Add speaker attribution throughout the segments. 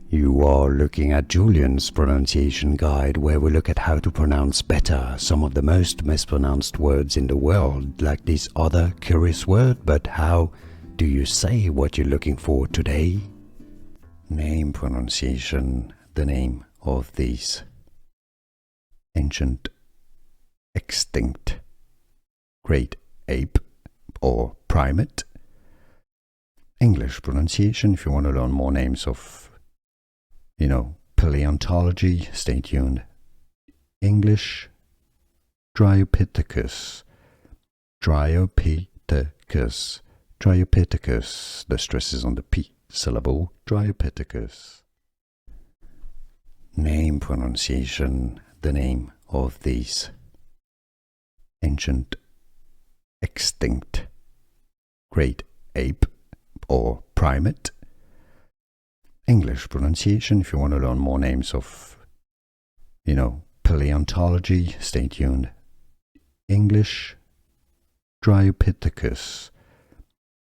Speaker 1: You are looking at Julian's pronunciation guide, where we look at how to pronounce better some of the most mispronounced words in the world, like this other curious word. But how do you say what you're looking for today? Name pronunciation, the name of these ancient, extinct, great ape or primate. English pronunciation, if you want to learn more names of paleontology, stay tuned. English, Dryopithecus, Dryopithecus, Dryopithecus, the stress is on the P syllable, Dryopithecus. Name pronunciation, the name of these ancient, extinct, great ape or primate. English pronunciation, if you want to learn more names of paleontology, stay tuned. English, Dryopithecus,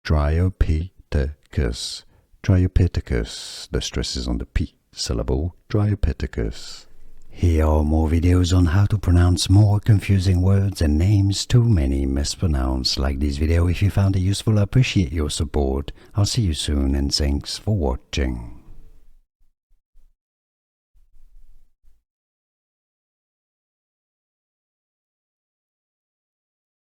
Speaker 1: Dryopithecus, Dryopithecus, the stress is on the P syllable, Dryopithecus. Here are more videos on how to pronounce more confusing words and names too many mispronounced. Like this video if you found it useful. I appreciate your support. I'll see you soon and thanks for watching.